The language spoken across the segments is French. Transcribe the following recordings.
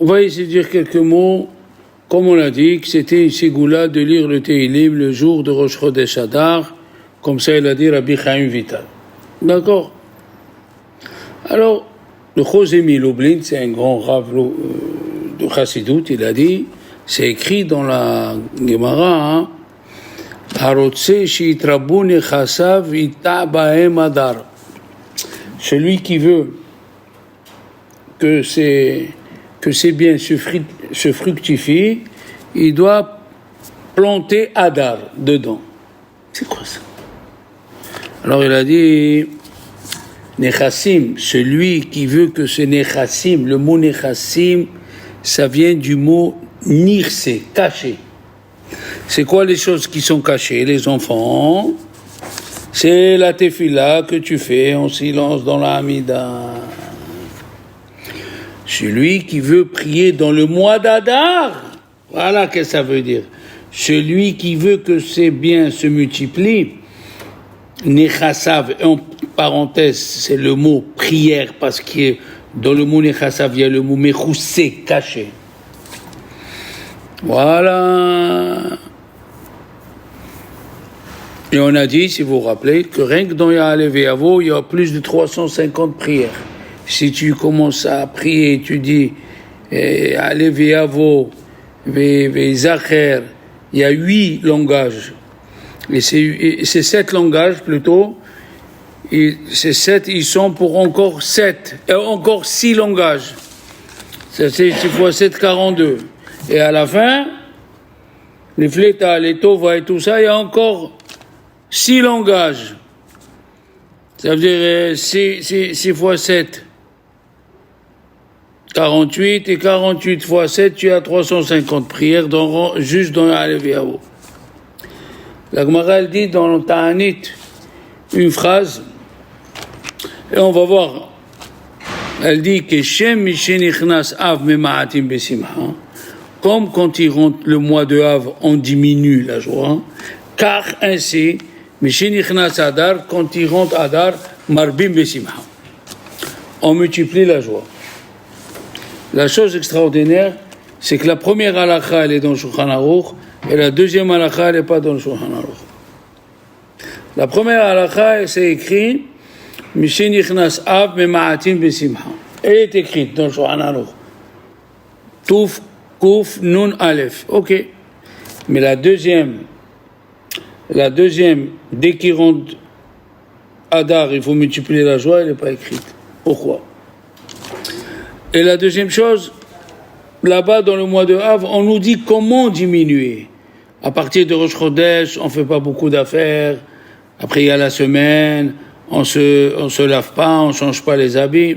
On va essayer de dire quelques mots. Comme on l'a dit, que c'était une ségoula de lire le Tehillim le jour de Rosh Chodesh Adar, comme ça il a dit Rabbi Chaim Vital. D'accord. Alors, le Chosemi Lublin, c'est un grand rav de Chassidut, il a dit, c'est écrit dans la Gemara, Harotse shitrabu nechasav ita bahem adar. Celui qui veut que ces biens se fructifient, il doit planter Adar dedans. C'est quoi ça? Alors il a dit Nechassim, celui qui veut que ce Nechassim, le mot Nechassim, ça vient du mot Nirse, caché. C'est quoi les choses qui sont cachées, les enfants? C'est la tefila que tu fais en silence dans la Hamida. Celui qui veut prier dans le mois d'Adar, voilà ce que ça veut dire. Celui qui veut que ses biens se multiplient, Nechassav, en parenthèse, c'est le mot prière, parce que dans le mot Nechassav, il y a le mot Mechoussé, caché. Voilà. Et on a dit, si vous vous rappelez, que rien que dans Ya'alev Yavo, il y a plus de 350 prières. Si tu commences à prier, tu dis Ya'alev Yavo, Zacher, il y a 8 langages. Et c'est 7 langages plutôt. Et ces 7, ils sont pour encore 7. Et encore 6 langages. C'est 6 fois 7, 42. Et à la fin, les flétas, les tova et tout ça, il y a encore 6 langages. Ça veut dire 6 fois 7. 48 et 48 fois 7, tu as 350 prières juste dans Ya'alev Yavo. La Gemara, elle dit dans le Ta'anit une phrase, et on va voir. Elle dit que Shem Mishenichnas Av Mema'atim Besimha, comme quand il rentre le mois de Av, on diminue la joie, car ainsi, Mishenichnas Adar, quand il rentre Adar, Marbim Besimha, on multiplie la joie. La chose extraordinaire, c'est que la première halakha, elle est dans le Shulchan Aruch, et la deuxième halakha, elle n'est pas dans le Shulchan Aruch. La première halakha, c'est écrit Mishenichnas Av Mema'atim Besimha. Elle est écrite dans le Shulchan Aruch. Touf, Kouf, Nun, Aleph. Ok. Mais la deuxième, dès qu'il rentre Adar, il faut multiplier la joie, elle n'est pas écrite. Pourquoi? Et la deuxième chose, là-bas dans le mois de Av, on nous dit comment diminuer. À partir de Rosh Chodesh, on ne fait pas beaucoup d'affaires. Après, il y a la semaine, on se lave pas, on ne change pas les habits.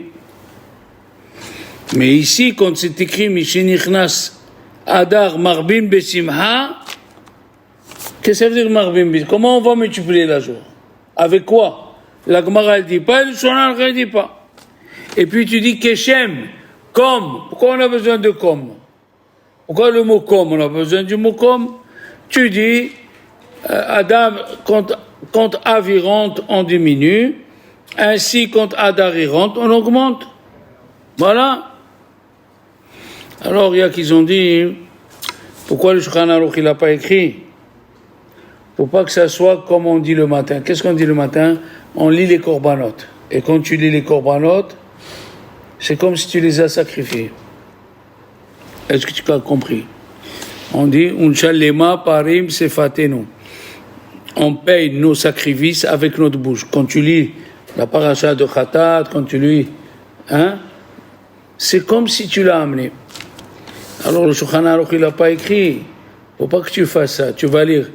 Mais ici, quand c'est écrit Mishenichnas Adar Marbim Besimha, qu'est-ce que ça veut dire Marbim Besimha? Comment on va multiplier la joie? Avec quoi? La Gemara elle dit pas, le Shulchan ne dit pas. Et puis tu dis Keshem, comme. Pourquoi on a besoin de comme? Pourquoi le mot comme? On a besoin du mot comme. Tu dis Adam, quand Av y rentre, on diminue. Ainsi, quand Adar y rentre, on augmente. Voilà. Alors, il y a qui ont dit, pourquoi le Shulchan Aruch il n'a pas écrit? Pour pas que ça soit comme on dit le matin. Qu'est-ce qu'on dit le matin? On lit les corbanotes. Et quand tu lis les corbanotes, c'est comme si tu les as sacrifiés. Est-ce que tu as compris? On dit, Unshalema parim sefatenu. On paye nos sacrifices avec notre bouche. Quand tu lis la paracha de Khatat, quand tu lis, c'est comme si tu l'as amené. Alors le Shulchan Aruch il n'a pas écrit. Faut pas que tu fasses ça. Tu vas lire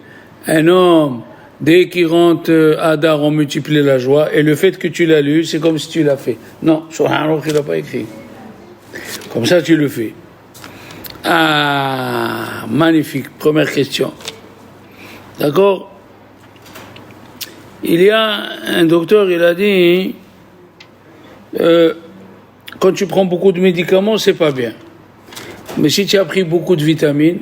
un homme, dès qu'il rentre Adar, on multiplie la joie, et le fait que tu l'as lu, c'est comme si tu l'as fait. Non, Shulchan Aruch il n'a pas écrit. Comme ça tu le fais. Ah, magnifique. Première question. D'accord? Il y a un docteur, il a dit, quand tu prends beaucoup de médicaments, c'est pas bien. Mais si tu as pris beaucoup de vitamines,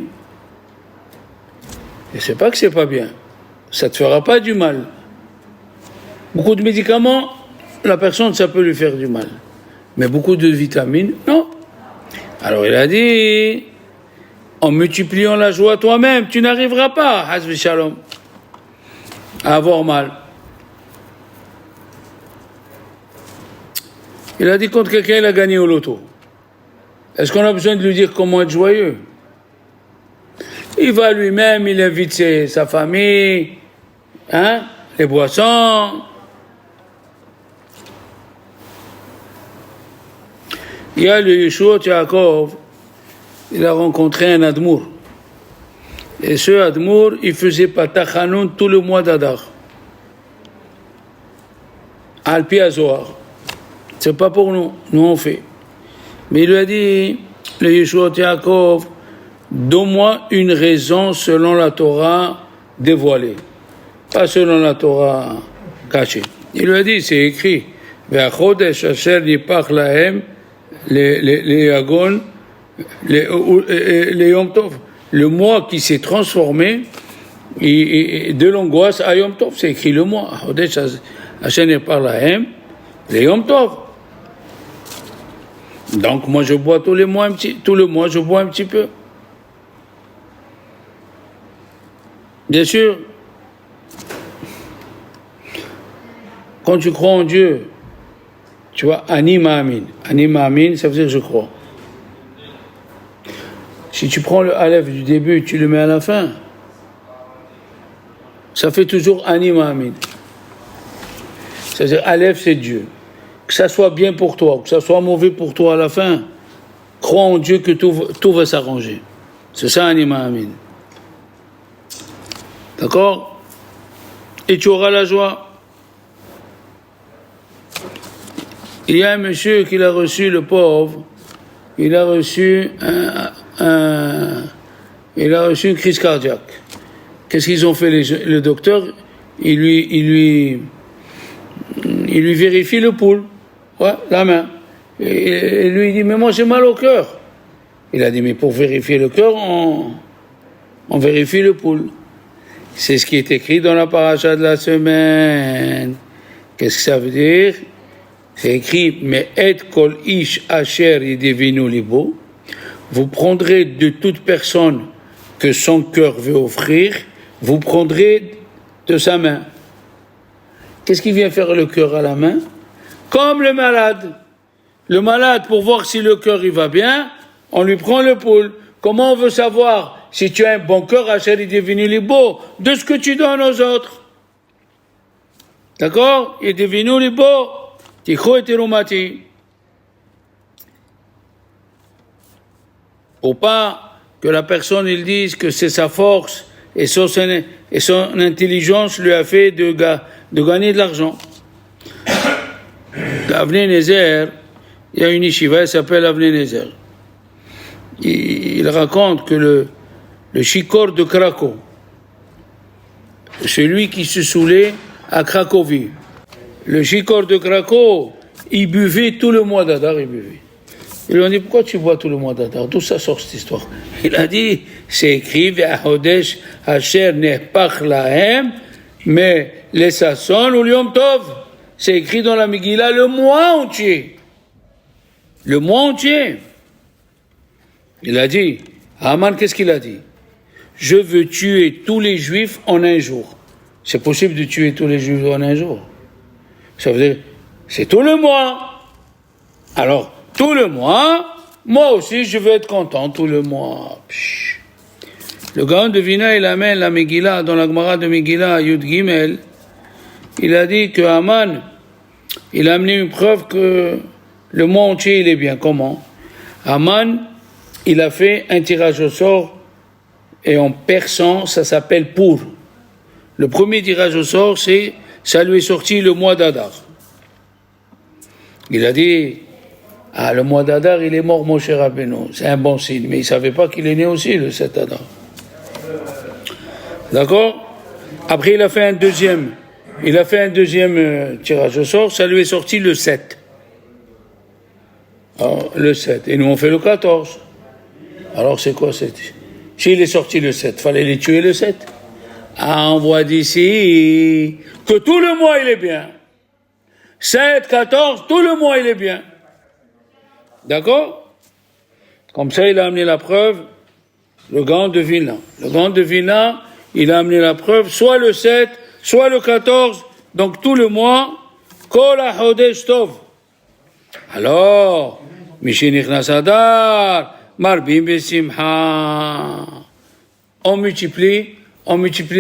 et c'est pas que c'est pas bien, ça te fera pas du mal. Beaucoup de médicaments, la personne, ça peut lui faire du mal. Mais beaucoup de vitamines, non. Alors il a dit, en multipliant la joie toi-même, tu n'arriveras pas, Hasbi Shalom, à avoir mal. Il a dit quand quelqu'un il a gagné au loto, est-ce qu'on a besoin de lui dire comment être joyeux? Il va lui-même, il invite sa famille, les boissons. Il y a le Yeshua Yaakov, il a rencontré un Admour. Et ce Admour, il faisait Patachanoun tout le mois d'Adar. Alpi Azohar. C'est pas pour nous, nous on fait. Mais il lui a dit, le Yeshua Yaakov, donne-moi une raison selon la Torah dévoilée, pas selon la Torah cachée. Il lui a dit, c'est écrit, Ve'achodesh asher nipach lahem les Yagon, les Yom Tov, le mois qui s'est transformé de l'angoisse à Yom Tov, c'est écrit le mois. Achodesh asher nipach lahem les Yom Tov. Donc moi je bois tout le mois je bois un petit peu. Bien sûr, quand tu crois en Dieu, tu vois, Ani Ma'amin. Ani Ma'amin, ça veut dire je crois. Si tu prends le Aleph du début et tu le mets à la fin, ça fait toujours Ani Ma'amin. C'est-à-dire Aleph, c'est Dieu. Que ça soit bien pour toi, que ça soit mauvais pour toi à la fin, crois en Dieu que tout va s'arranger. C'est ça Ani Ma'amin. D'accord? Et tu auras la joie. Il y a un monsieur qui l'a reçu, le pauvre, il a reçu une crise cardiaque. Qu'est-ce qu'ils ont fait le docteur? Il lui vérifie le pouls, la main. Et lui il dit, mais moi j'ai mal au cœur. Il a dit, mais pour vérifier le cœur, on vérifie le pouls. C'est ce qui est écrit dans la paracha de la semaine. Qu'est-ce que ça veut dire? C'est écrit, mais et kol ish asher yedevinu libo. Vous prendrez de toute personne que son cœur veut offrir, vous prendrez de sa main. Qu'est-ce qui vient faire le cœur à la main? Comme le malade. Le malade, pour voir si le cœur il va bien, on lui prend le pouls. Comment on veut savoir si tu as un bon cœur, asher yedevinu libo, de ce que tu donnes aux autres? D'accord? Yedevinu libo. Tikho et terumati. Pour pas que la personne il dise que c'est sa force et son intelligence lui a fait de gagner de l'argent. Avnei Nezer, il y a une yeshiva, elle s'appelle Avnei Nezer. Il raconte que le shikor de Krakow, celui qui se saoulait à Cracovie, le shikor de Krakow, il buvait tout le mois d'Adar, il buvait. Ils lui ont dit, pourquoi tu bois tout le mois d'Adar? D'où ça sort cette histoire? Il a dit, c'est écrit, Ve'achodesh asher nehpach lahem, mais les sasson ou Yom Tov. C'est écrit dans la Megillah le mois entier. Le mois entier. Il a dit, Haman, qu'est-ce qu'il a dit? Je veux tuer tous les Juifs en un jour. C'est possible de tuer tous les Juifs en un jour? Ça veut dire, c'est tout le mois. Alors, tout le mois, moi aussi, je veux être content tout le mois. Psh. Le Gaon de Vina, il amène la Megillah, dans la Gemara de Megillah, Yud Gimel, il a dit que Haman, il a amené une preuve que le mois entier, il est bien. Comment? Haman, il a fait un tirage au sort, et en persan, ça s'appelle Pour. Le premier tirage au sort, ça lui est sorti le mois d'Adar. Il a dit, le mois d'Adar, il est mort, mon cher Rabbeinu. C'est un bon signe. Mais il ne savait pas qu'il est né aussi, le 7 Adar. D'accord? Après, il a fait un deuxième tirage au sort, ça lui est sorti le 7. Alors, le 7. Et nous, on fait le 14. Alors, c'est quoi 7? S'il est sorti le 7, fallait les tuer le 7. On voit d'ici que tout le mois, il est bien. 7, 14, tout le mois, il est bien. D'accord? Comme ça, il a amené la preuve, le Gaon de Vilna. Le Gaon de Vilna, il a amené la preuve, soit le 7, soit le 14, donc tout le mois, Kol HaChodesh Tov. Alors, Mishenichnas Adar, Marbim Besimcha. On multiplie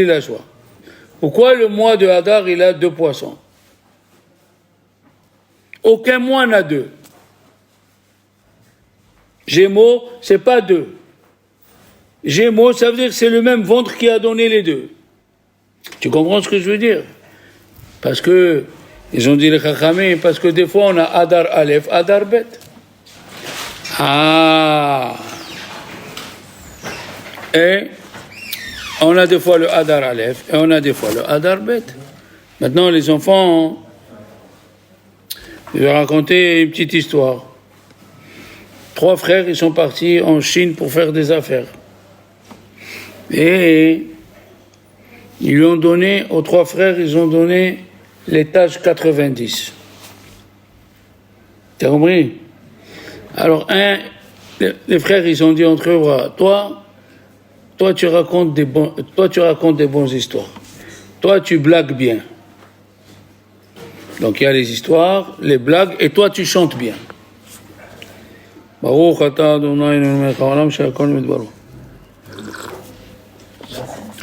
la joie. Pourquoi le mois de Hadar, il a 2 poissons? Aucun mois n'a 2. Gémeaux, c'est pas 2. Gémeaux, ça veut dire que c'est le même ventre qui a donné les 2. Tu comprends ce que je veux dire? Parce que, ils ont dit les Chachamim, parce que des fois on a Hadar Aleph, Hadar Bet. Et on a des fois le Hadar Aleph, et on a des fois le Hadar Bet. Maintenant, les enfants, je vais raconter une petite histoire. 3 frères, ils sont partis en Chine pour faire des affaires. Et ils lui ont donné, aux 3 frères, ils ont donné l'étage 90. T'as compris? Alors, les frères, ils ont dit entre eux, voilà, toi, tu racontes des bonnes histoires. Toi, tu blagues bien. Donc, il y a les histoires, les blagues, et toi, tu chantes bien.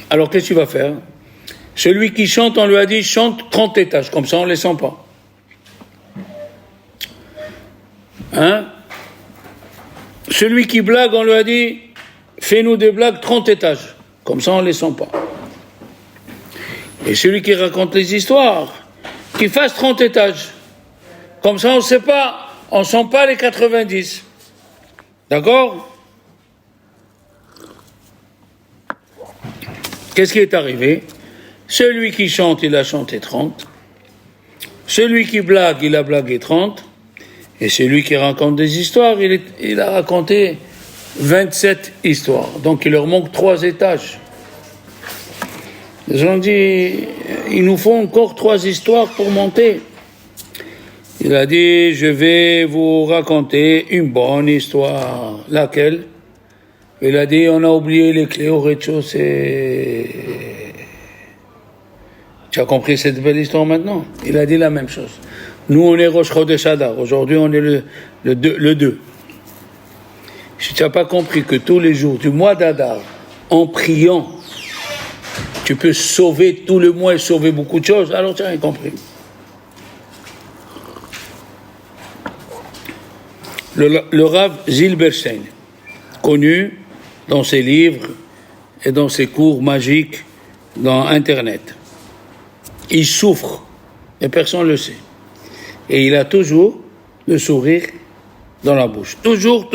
Alors, qu'est-ce que tu vas faire? Celui qui chante, on lui a dit, chante 30 étages, comme ça on ne les sent pas. Hein? Celui qui blague, on lui a dit, fais-nous des blagues 30 étages, comme ça on ne les sent pas. Et celui qui raconte les histoires, qu'il fasse 30 étages, comme ça on ne sait pas, on ne sent pas les 90. D'accord? Qu'est-ce qui est arrivé? Celui qui chante, il a chanté 30. Celui qui blague, il a blagué 30. Et celui qui raconte des histoires, il a raconté 27 histoires. Donc il leur manque 3 étages. Ils ont dit, il nous faut encore 3 histoires pour monter. Il a dit, je vais vous raconter une bonne histoire. Laquelle? Il a dit, on a oublié les clés au rez-de-chaussée. Tu as compris cette belle histoire maintenant? Il a dit la même chose. Nous, on est Rosh Chodesh Hadar. Aujourd'hui, on est le 2. Si tu n'as pas compris que tous les jours du mois d'Hadar, en priant, tu peux sauver tout le mois et sauver beaucoup de choses, alors tu n'as rien compris. Le Rav Zilberstein, connu dans ses livres et dans ses cours magiques dans Internet, il souffre et personne ne le sait. Et il a toujours le sourire dans la bouche. Toujours.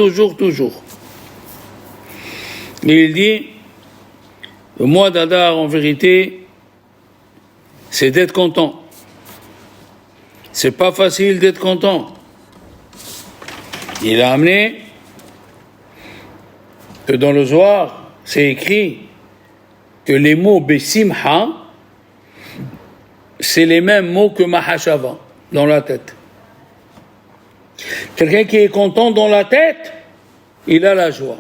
Et il dit, le mois d'Adar, en vérité, c'est d'être content. C'est pas facile d'être content. Il a amené que dans le Zohar, c'est écrit que les mots Besimha, c'est les mêmes mots que Mahashava, dans la tête. Quelqu'un qui est content dans la tête, il a la joie.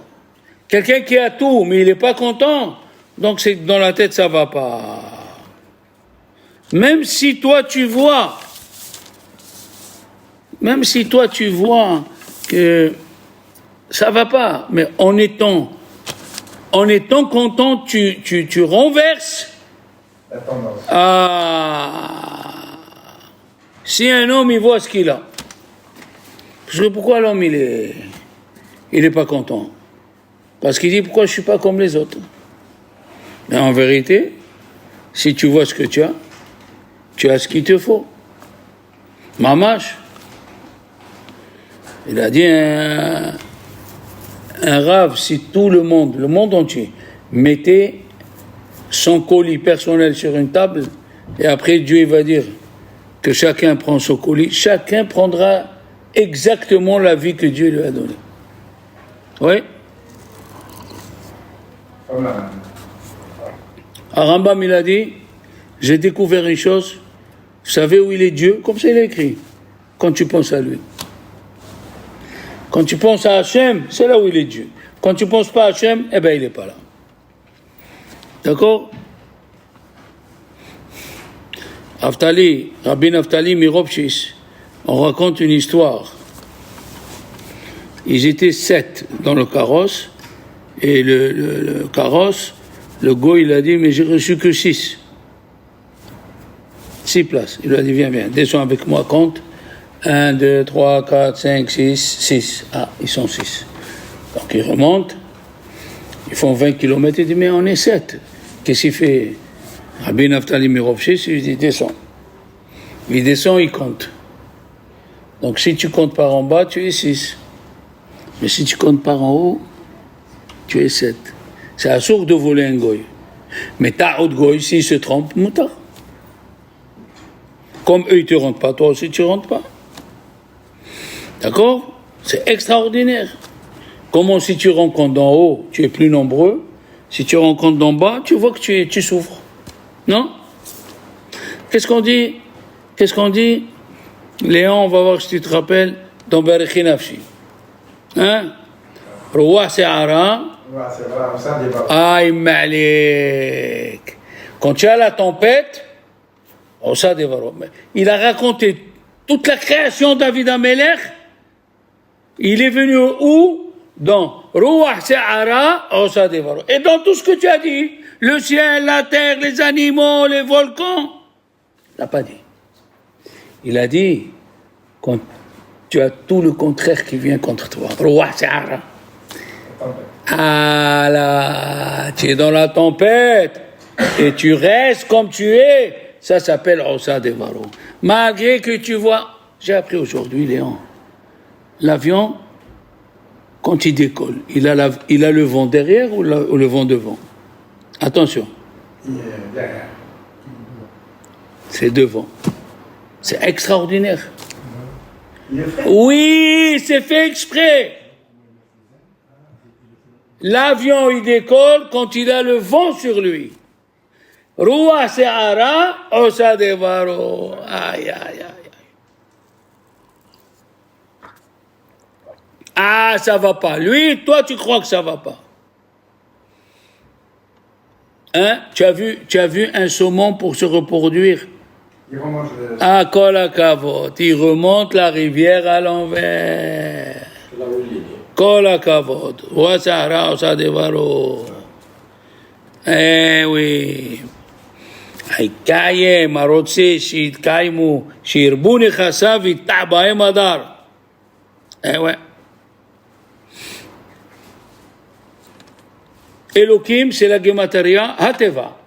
Quelqu'un qui a tout, mais il n'est pas content, donc c'est que dans la tête, ça ne va pas. Même si toi, tu vois que ça ne va pas, mais en étant content, tu renverses. Si un homme, il voit ce qu'il a. Parce que pourquoi l'homme, il est pas content? Parce qu'il dit, pourquoi je suis pas comme les autres? Mais en vérité, si tu vois ce que tu as ce qu'il te faut. Mamash, il a dit un rave, si tout le monde entier, mettait son colis personnel sur une table, et après Dieu il va dire que chacun prend son colis, chacun prendra exactement la vie que Dieu lui a donnée. Oui? Rambam il a dit, j'ai découvert une chose, vous savez où il est Dieu? Comme ça il a écrit, quand tu penses à lui. Quand tu penses à Hachem, c'est là où il est Dieu. Quand tu ne penses pas à Hachem, eh bien, il n'est pas là. D'accord? Rabbi Naftali Miropchis, on raconte une histoire. Ils étaient 7 dans le carrosse, et le carrosse, le goy, il a dit, mais j'ai reçu que 6. 6 places. Il lui a dit, viens, descends avec moi, compte. 1, 2, 3, 4, 5, 6, 6. Ah, ils sont 6. Donc ils remontent, ils font 20 km, il dit, mais on est 7. Qu'est-ce qu'il fait? Rabbi Naftali Mirovchis, il dit, descends. Il descend, il compte. Donc si tu comptes par en bas, tu es 6. Mais si tu comptes par en haut, tu es 7. C'est assourd de voler un goy. Mais ta haute goy, s'il se trompe, mouta. Comme eux, ils ne te rentrent pas, toi aussi, tu ne rentres pas. D'accord? C'est extraordinaire. Comment si tu rencontres d'en haut, tu es plus nombreux. Si tu rencontres d'en bas, tu vois que tu souffres. Non? Qu'est-ce qu'on dit? Léon, on va voir si tu te rappelles, dans Berechi Nafshi. Hein? Rouah Se'ara. Aïe Malik. Quand tu as la tempête, il a raconté toute la création de David Amelech. Il est venu où? Dans Rouah Se'ara, Osa Devaro. Et dans tout ce que tu as dit, le ciel, la terre, les animaux, les volcans, il n'a pas dit. Il a dit, quand tu as tout le contraire qui vient contre toi. Rouah Se'ara. Ah là, tu es dans la tempête et tu restes comme tu es. Ça s'appelle Osa Devaro. Malgré que tu vois, j'ai appris aujourd'hui, Léon, l'avion, quand il décolle, il a le vent derrière ou le vent devant? Attention. C'est devant. C'est extraordinaire. Oui, c'est fait exprès. L'avion, il décolle quand il a le vent sur lui. Rouah Se'ara, Osa Devaro. Aïe, aïe, aïe. Ah, ça va pas. Lui, toi, tu crois que ça va pas. Hein? Tu as vu un saumon pour se reproduire? Il remonte Ah, Kol Hakavod. Il remonte la rivière à l'envers. Kol Hakavod. Rouah Se'ara, Osa Devaro. Eh oui. Haïkaye, Marotse, Shid Kaimu, Shirbu Nechasa, Vitabae Madar. Eh ouais. Elohim, c'est la Gematria, Hateva.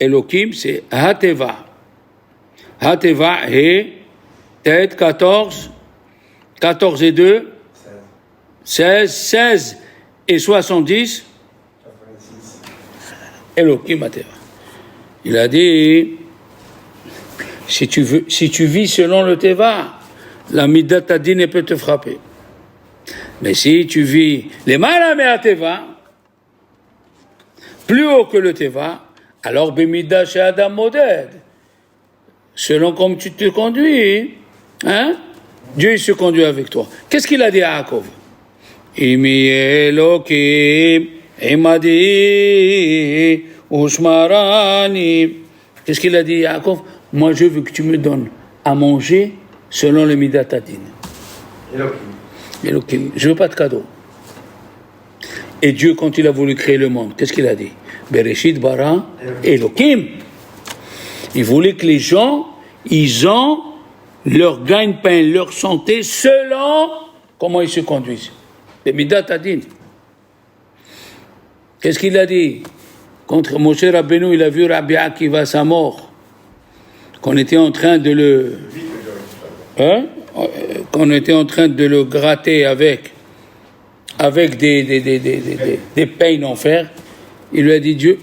Elohim, c'est Hateva. Hateva est tête 14, 14 et 2, 16, 16 et 70. Elohim Hateva. Il a dit, si tu vis selon le Teva, la Midat Adin peut te frapper. Mais si tu vis les Malamé à Teva, plus haut que le Teva, alors Bemida chez Adam Moded, selon comme tu te conduis, hein? Dieu il se conduit avec toi. Qu'est-ce qu'il a dit à Yaakov? Imi Elohim, Imadi, Ushmarani. Qu'est-ce qu'il a dit à Yaakov? Moi je veux que tu me donnes à manger selon le Midat Adin. Elohim, je veux pas de cadeau. Et Dieu, quand il a voulu créer le monde, qu'est-ce qu'il a dit? Bereshit bara Elohim. Il voulait que les gens, ils ont leur gagne-pain, leur santé, selon comment ils se conduisent. Le Midat Adin. Qu'est-ce qu'il a dit? Contre Moshe Rabbeinu, il a vu Rabbi Akiva sa mort. Qu'on était en train de le... Hein? Qu'on était en train de le gratter avec des peines en fer, il lui a dit Dieu,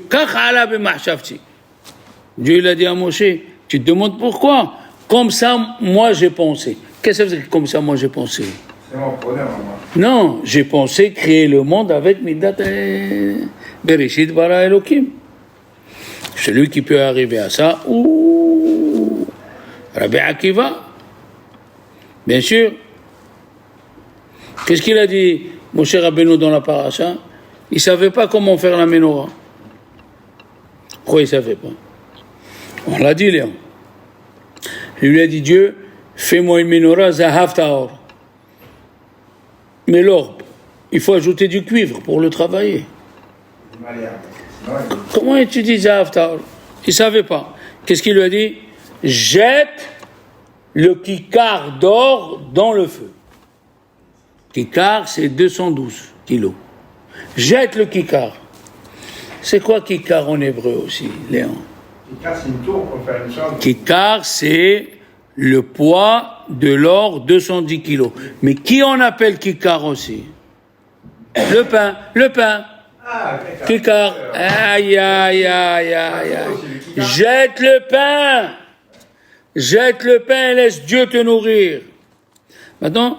Dieu il a dit à Moshe, tu te demandes pourquoi? Comme ça, moi j'ai pensé. Qu'est-ce que c'est que comme ça, moi j'ai pensé? C'est mon problème, moi. Non, j'ai pensé créer le monde avec Midat et Bereshit bara Elohim. Celui qui peut arriver à ça, ou Rabbi Akiva. Bien sûr. Qu'est-ce qu'il a dit, Moshe Rabbeinu, dans la paracha? Il ne savait pas comment faire la menorah. Pourquoi il ne savait pas? On l'a dit, Léon. Il lui a dit, Dieu, fais-moi une menorah zahav tahor. Mais l'or, il faut ajouter du cuivre pour le travailler. Comment tu dis zahav tahor? Il ne savait pas. Qu'est-ce qu'il lui a dit? Jette le kikar d'or dans le feu. Kikar, c'est 212 kilos. Jette le kikar. C'est quoi kikar en hébreu aussi, Léon? Kikar, c'est une tour pour faire une chambre. Kikar, c'est le poids de l'or, 210 kilos. Mais qui on appelle kikar aussi? Le pain. Ah, Kikar. Aïe, aïe, aïe, aïe, aïe. Jette le pain. Jette le pain et laisse Dieu te nourrir. Maintenant,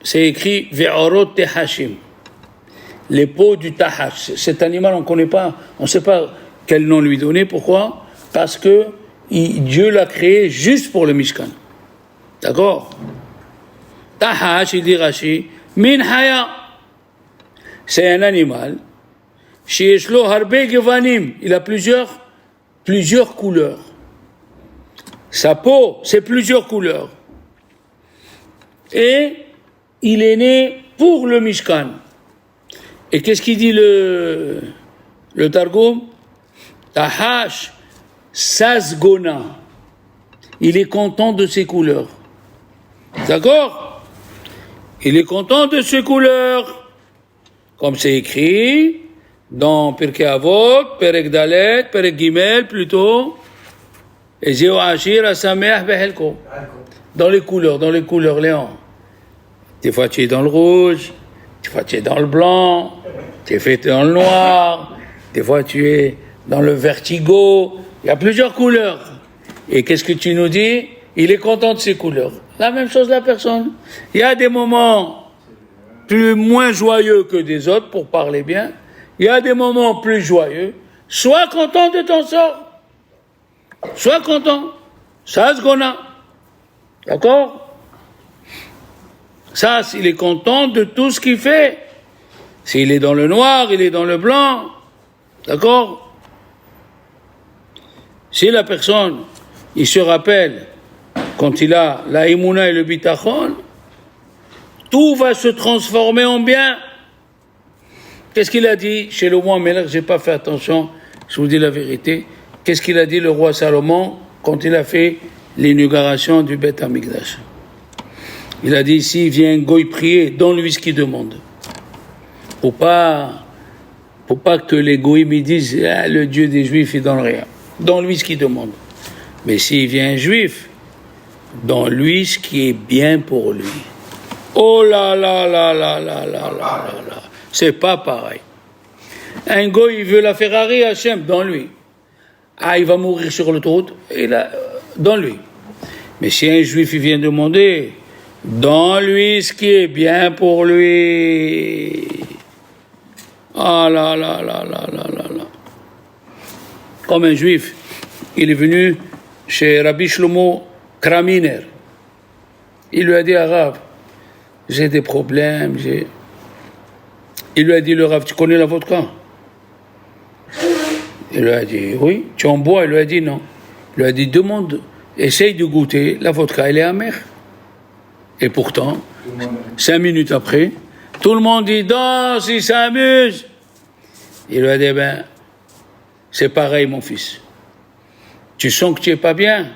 c'est écrit Ve'orot tehashim. Les peaux du tahash. Cet animal, on ne connaît pas, on ne sait pas quel nom lui donner. Pourquoi? Parce que Dieu l'a créé juste pour le Mishkan. D'accord? Tahash, il dit Rashi, min haya. C'est un animal. Sheeshlo harbe gevanim. Il a plusieurs couleurs. Sa peau, c'est plusieurs couleurs. Et il est né pour le Mishkan. Et qu'est-ce qu'il dit le Targum? Tahash Sasgona. Il est content de ses couleurs. D'accord? Il est content de ses couleurs. Comme c'est écrit dans Pirkei Avot, Perek Dalet, Perek Gimel plutôt. Et Zéo Ashir Asameach Behelko. Dans les couleurs, Léon. Des fois tu es dans le rouge, des fois tu es dans le blanc, tu es fait dans le noir, des fois tu es dans le vertigo. Il y a plusieurs couleurs. Et qu'est-ce que tu nous dis? Il est content de ces couleurs. La même chose la personne. Il y a des moments moins joyeux que des autres, pour parler bien. Il y a des moments plus joyeux. Sois content de ton sort. Sois content. Ça se gona. D'accord? Ça, il est content de tout ce qu'il fait. S'il est dans le noir, il est dans le blanc. D'accord? Si la personne, il se rappelle, quand il a la Emouna et le Bitachon, tout va se transformer en bien. Qu'est-ce qu'il a dit chez le roi Melech? J'ai pas fait attention, je vous dis la vérité. Qu'est-ce qu'il a dit le roi Salomon quand il a fait l'inauguration du Beth Amikdash? Il a dit, s'il vient Goy prier, donne-lui ce qu'il demande. Faut pas que les Goïs me disent, le Dieu des Juifs, il donne rien. Donne-lui ce qu'il demande. Mais s'il vient un Juif, donne-lui ce qui est bien pour lui. Oh là là là là là là là là là. C'est pas pareil. Un Goï, il veut la Ferrari, Hachem, donne-lui. Ah, il va mourir sur l'autoroute, donne-lui. Mais si un Juif, il vient demander, donne-lui ce qui est bien pour lui. Ah là là là là là là là. Comme un Juif, il est venu chez Rabbi Shlomo Kraminer. Il lui a dit, Arabe, j'ai des problèmes, Il lui a dit, le Rav, tu connais la vodka? Il lui a dit, oui. Tu en bois? Il lui a dit, non. Il lui a dit, demande, essaye de goûter, la vodka, elle est amère. Et pourtant, 5 minutes après, tout le monde dit, danse, il s'amuse. Il lui a dit, c'est pareil, mon fils. Tu sens que tu n'es pas bien,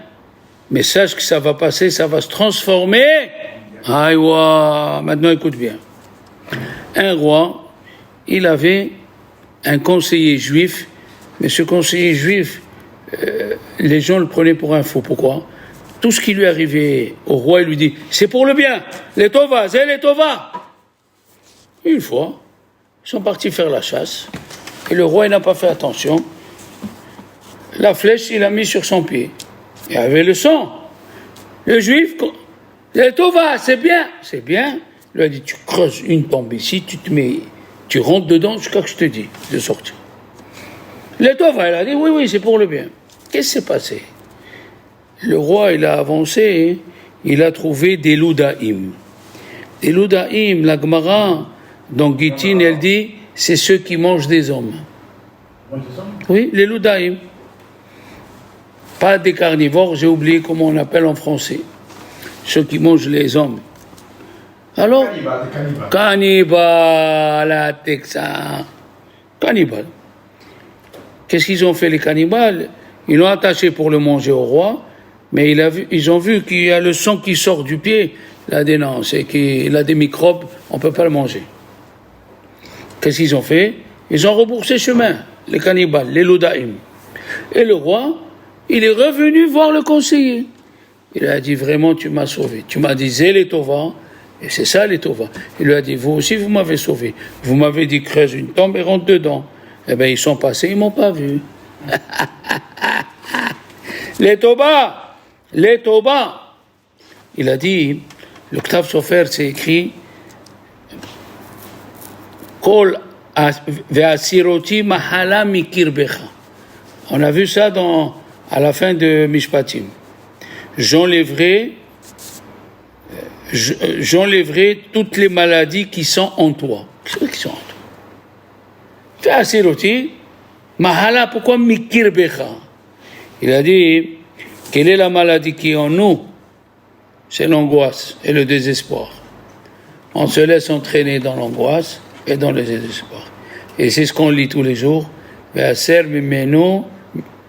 mais sache que ça va passer, ça va se transformer. Aïe, ouah, maintenant écoute bien. Un roi, il avait un conseiller juif, mais ce conseiller juif, les gens le prenaient pour un fou. Pourquoi? Tout ce qui lui arrivait au roi, il lui dit, c'est pour le bien, les tovas, c'est les tovas. Une fois, ils sont partis faire la chasse, et le roi, il n'a pas fait attention. La flèche, il l'a mis sur son pied. Il y avait le sang. Le juif, les tovas, c'est bien. C'est bien. Il lui a dit, tu creuses une tombe ici, tu rentres dedans jusqu'à ce que je te dis de sortir. Les tovas, il a dit, oui, c'est pour le bien. Qu'est-ce qui s'est passé? Le roi, il a avancé, il a trouvé des loudaïm. Des loudaïm, la Gemara, dans Gittin, elle dit, c'est ceux qui mangent des hommes. Oui, les loudaïm. Pas des carnivores, j'ai oublié comment on appelle en français. Ceux qui mangent les hommes. Alors, cannibales, la Texan. Cannibales. Qu'est-ce qu'ils ont fait les cannibales? Ils l'ont attaché pour le manger au roi, mais ils ont vu qu'il y a le sang qui sort du pied, la dénonce, et qu'il a des microbes, on ne peut pas le manger. Qu'est-ce qu'ils ont fait? Ils ont rebroussé chemin, les cannibales, les loudaïm. Et le roi, il est revenu voir le conseiller. Il a dit, vraiment, tu m'as sauvé. Tu m'as dit, zé les tova, et c'est ça les tova. Il lui a dit, vous aussi, vous m'avez sauvé. Vous m'avez dit, creuse une tombe et rentre dedans. Eh bien, ils sont passés, ils ne m'ont pas vu. Les toba. Il a dit, le Ktav Sofer, c'est écrit, Kol ve'asiroti mahala mikirbecha. On a vu ça à la fin de Mishpatim. J'enlèverai toutes les maladies qui sont en toi. Qu'est-ce qui sont en toi? Ve'asiroti mahala, pourquoi mikirbecha? Il a dit, quelle est la maladie qui est en nous? C'est l'angoisse et le désespoir. On se laisse entraîner dans l'angoisse et dans le désespoir. Et c'est ce qu'on lit tous les jours. Ve'aser mimenu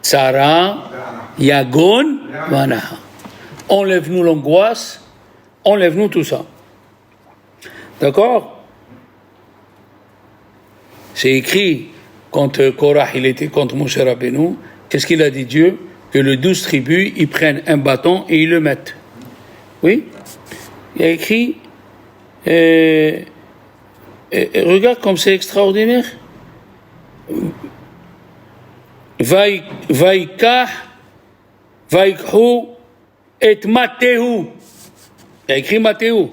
tsara yagon vanaha. Enlève-nous l'angoisse, enlève-nous tout ça. D'accord? C'est écrit, quand Korah il était contre Moshe Rabbeinu, qu'est-ce qu'il a dit Dieu? Que les 12 tribus, ils prennent un bâton et ils le mettent. Oui? Il y a écrit, regarde comme c'est extraordinaire. Vaikah, Vaikhu et Matéhu. Il y a écrit Matéhu.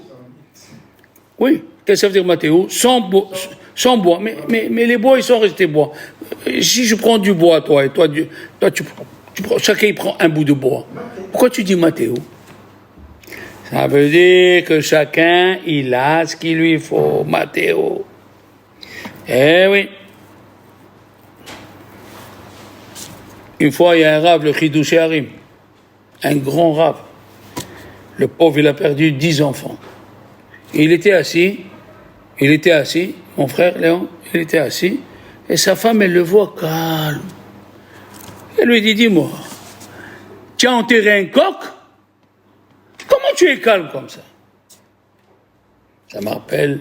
Oui, qu'est-ce que ça veut dire Matéhu? Sans bois. Mais les bois, ils sont restés bois. Si je prends du bois, toi, et toi, tu prends, chacun il prend un bout de bois. Pourquoi tu dis Matéhu? Ça veut dire que chacun, il a ce qu'il lui faut. Matéhu. Eh oui. Une fois, il y a un rave, le Chidouché Harim. Un grand rave. Le pauvre, il a perdu 10 enfants. Et il était assis, mon frère Léon, il était assis, et sa femme, elle le voit calme. Elle lui dit, dis-moi, tu as enterré un coq? Comment tu es calme comme ça? Ça me rappelle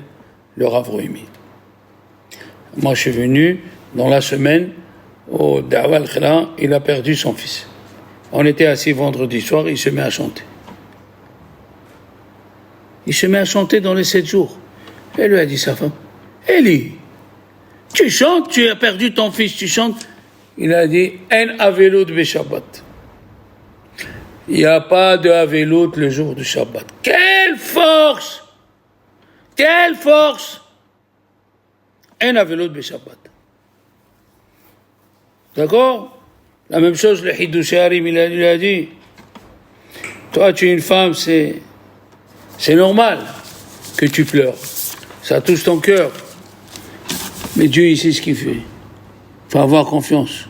le Rav Rohimi. Moi, je suis venu dans la semaine au Da'wa al-Khila, il a perdu son fils. On était assis vendredi soir, il se met à chanter. Il se met à chanter dans les 7 jours. Elle lui a dit sa femme, Eli, tu chantes, tu as perdu ton fils, tu chantes. Il a dit, En avelout be Shabbat. Il n'y a pas de avelout le jour du Shabbat. Quelle force! Quelle force! En avelout be Shabbat. D'accord? La même chose, le Hidouché Harim, il lui a dit, toi, tu es une femme, c'est normal que tu pleures. Ça touche ton cœur. Mais Dieu, il sait ce qu'il fait. Il faut avoir confiance.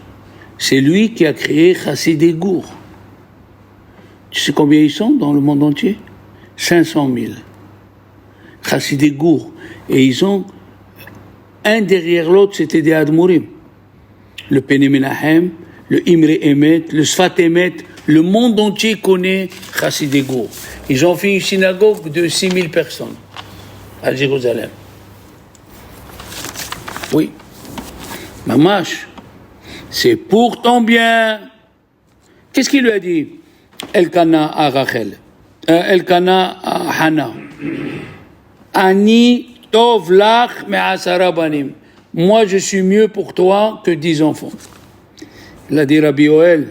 C'est lui qui a créé Chassidei Gour. Tu sais combien ils sont dans le monde entier? 500 000. Chassidei Gour. Et ils ont, un derrière l'autre, c'était des Admourim. Le Pene Menahem, le Imre Emet, le Sfat Emet, le monde entier connaît Chassidei Gour. Ils ont fait une synagogue de 6 000 personnes à Jérusalem. Oui. Mamash, c'est pour ton bien. Qu'est-ce qu'il lui a dit? Elkana à Rachel. Elkana à Hana. Ani tov lach me'asara banim. Moi, je suis mieux pour toi que 10 enfants. Il a dit Rabbi Yoel,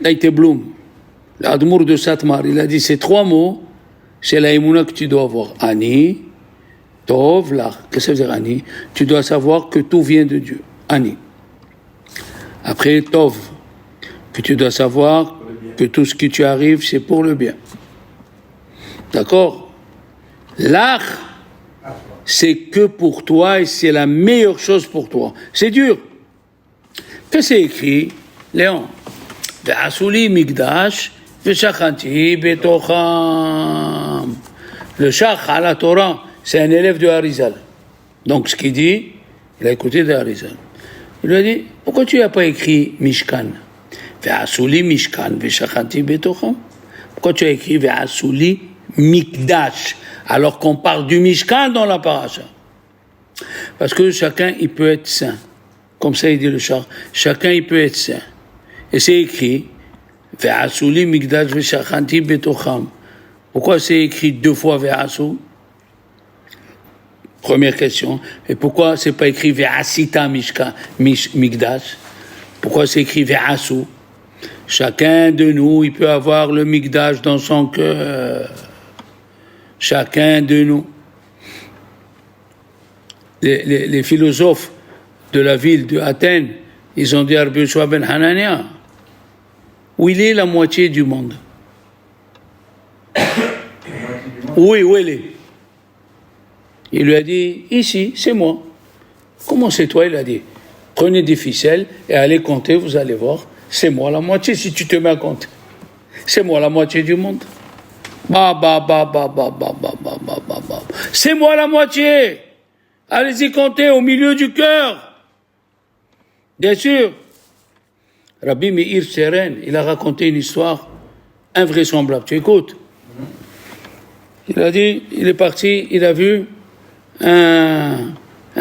Taïtebloum, l'Admour de Satmar, il a dit ces 3 mots, c'est la émouna que tu dois avoir. Ani, Tov, Lach. Qu'est-ce que ça veut dire Ani? Tu dois savoir que tout vient de Dieu. Ani. Après, Tov, que tu dois savoir que tout ce qui tu arrive, c'est pour le bien. D'accord? L'art, c'est que pour toi et c'est la meilleure chose pour toi. C'est dur. Que c'est écrit, Léon? Ve'asuli migdash ve'shachanti betocham. Le Shach à la Torah, c'est un élève de Harizal. Donc ce qu'il dit, il a écouté de Harizal. Il lui a dit, pourquoi tu n'as pas écrit Mishkan? Ve'asuli Mishkan ve'shachanti betocham. Pourquoi tu as écrit Ve'asuli Mikdash, alors qu'on parle du Mishkan dans la paracha? Parce que chacun, il peut être saint. Comme ça, il dit le Shach. Chacun, il peut être saint. Et c'est écrit, Ve'asuli Mikdash ve'shachanti betocham. Pourquoi c'est écrit 2 fois Ve'asu? Première question. Et pourquoi c'est pas écrit Ve'asita Mikdash? Pourquoi c'est écrit Ve'asu? Chacun de nous, il peut avoir le Mikdash dans son cœur. Chacun de nous. Les philosophes de la ville de Athènes, ils ont dit à Rabbi Yoshua ben Hanania, où il est la moitié du monde? Oui, où elle est? Il lui a dit, ici, c'est moi. Comment c'est toi? Il a dit, prenez des ficelles et allez compter, vous allez voir, c'est moi la moitié si tu te mets à compter. C'est moi la moitié du monde. C'est moi la moitié. Allez-y compter au milieu du cœur. Bien sûr. Rabbi Meir Seren, il a raconté une histoire invraisemblable. Tu écoutes? Il a dit, il est parti, il a vu un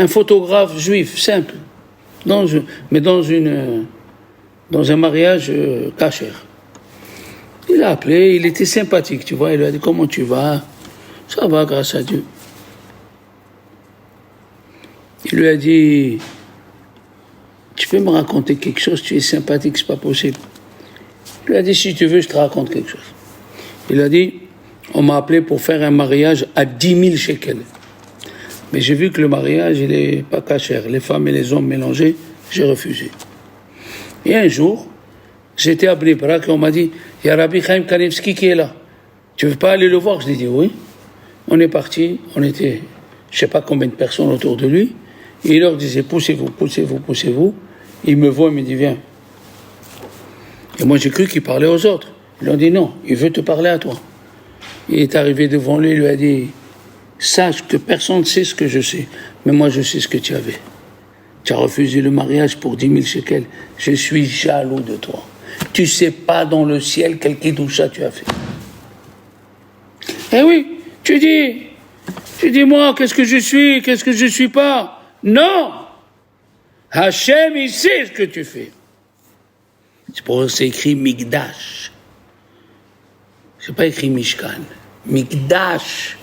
photographe juif simple, dans un mariage kasher. Il l'a appelé, il était sympathique, tu vois, il lui a dit, comment tu vas? Ça va, grâce à Dieu. Il lui a dit, tu peux me raconter quelque chose, tu es sympathique, c'est pas possible. Il lui a dit, si tu veux, je te raconte quelque chose. Il a dit, on m'a appelé pour faire un mariage à 10 000 shekels. Mais j'ai vu que le mariage, il n'est pas kasher. Les femmes et les hommes mélangés, j'ai refusé. Et un jour, j'étais à Bnei Brak et on m'a dit, il y a Rabbi Chaim Kanevski qui est là. Tu veux pas aller le voir? Je lui ai dit oui. On est parti, on était, je sais pas combien de personnes autour de lui. Et il leur disait, poussez-vous, poussez-vous, poussez-vous. Il me voit, il me dit, viens. Et moi, j'ai cru qu'il parlait aux autres. Ils ont dit, non, il veut te parler à toi. Il est arrivé devant lui, il lui a dit, sache que personne ne sait ce que je sais, mais moi je sais ce que tu avais. Tu as refusé le mariage pour 10 000 shekels. Je suis jaloux de toi. Tu sais pas dans le ciel quel kidoucha tu as fait. Eh oui, tu dis moi, qu'est-ce que je suis pas? Non! Hachem, il sait ce que tu fais. C'est pour ça que c'est écrit Mikdash. C'est pas écrit Mishkan. Mikdash.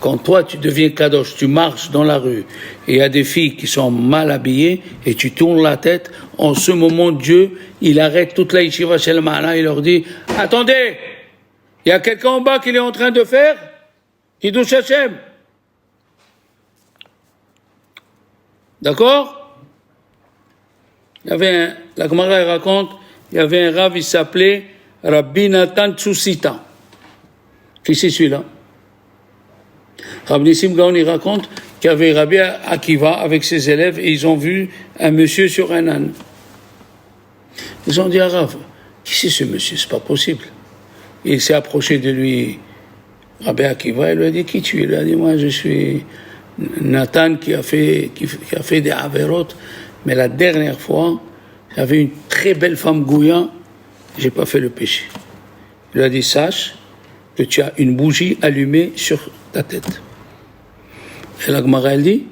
Quand toi, tu deviens kadosh, tu marches dans la rue, et il y a des filles qui sont mal habillées, et tu tournes la tête, en ce moment, Dieu, il arrête toute la yeshiva chez le malin, il leur dit, attendez, il y a quelqu'un en bas qui est en train de faire, qui douche Hachem. D'accord? La Gemara raconte, il y avait un rav, il s'appelait Rabbi Natan Tsusita. Qui c'est celui-là? Rabbi Nissim Gaon, il raconte qu'il y avait Rabbi Akiva avec ses élèves et ils ont vu un monsieur sur un âne. Ils ont dit à Rav, qui c'est ce monsieur? C'est pas possible. Et il s'est approché de lui, Rabbi Akiva, il lui a dit, qui tu es? Il lui a dit, moi je suis Nathan qui a fait des averot, mais la dernière fois, j'avais une très belle femme Gouya, j'ai pas fait le péché. Il lui a dit, sache que tu as une bougie allumée sur ta tête. Et la Gemara, elle dit,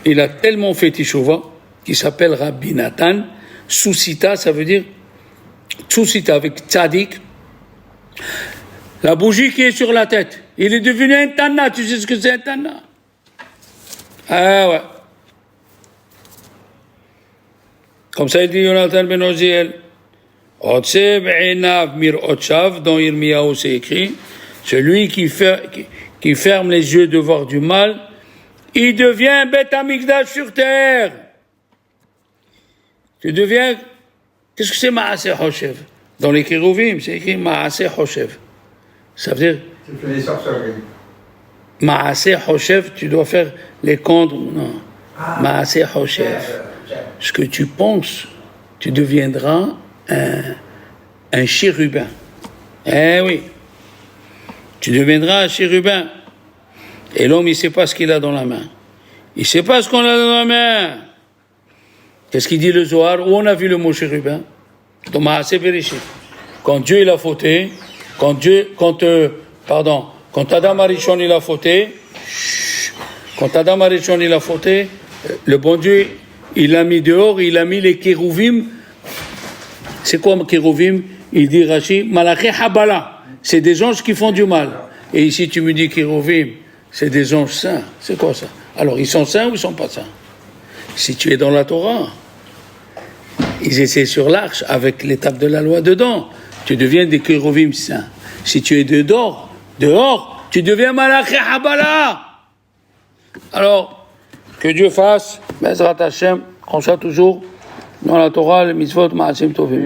il a tellement fait Teshuvah qu'il s'appelle Rabbi Nathan. Susita, ça veut dire Susita avec Tzadik. La bougie qui est sur la tête. Il est devenu un Tana. Tu sais ce que c'est un Tana? Ah ouais. Comme ça, il dit Yonatan ben Oziel. Otse be'enav mir otchav, dans Yirmiyahu c'est écrit, celui qui ferme les yeux de voir du mal, il devient Beth Amikdash sur terre. Tu deviens, qu'est-ce que c'est Maaseh Hoshev? Dans les kérouvim, c'est écrit Maaseh Hoshev. Ça veut dire Tu fais des sorcelleries. Maaseh Hoshev, tu dois faire les comptes. Non. Maaseh Hoshev. Ce que tu penses, tu deviendras un chérubin. Eh oui. Tu deviendras un chérubin. Et l'homme, il ne sait pas ce qu'il a dans la main. Il ne sait pas ce qu'on a dans la main. Qu'est-ce qu'il dit le Zohar? Où on a vu le mot chérubin? Dans Maaseh Bereshit. Quand Dieu il a fauté, quand Adam Arishon il a fauté, le bon Dieu il l'a mis dehors, il a mis les kérouvim. C'est quoi kérouvim? Il dit Rashi, Malaché Habala. C'est des anges qui font du mal. Et ici tu me dis kérouvim, c'est des anges saints. C'est quoi ça? Alors ils sont saints ou ils sont pas saints? Si tu es dans la Torah, ils étaient sur l'arche avec l'étape de la loi dedans. Tu deviens des kérouvim saints. Si tu es dehors, tu deviens Malaché Habala. Alors, que Dieu fasse, Bezrat Hashem, qu'on soit toujours dans la Torah, les mitzvot, Ma'asim Tovim.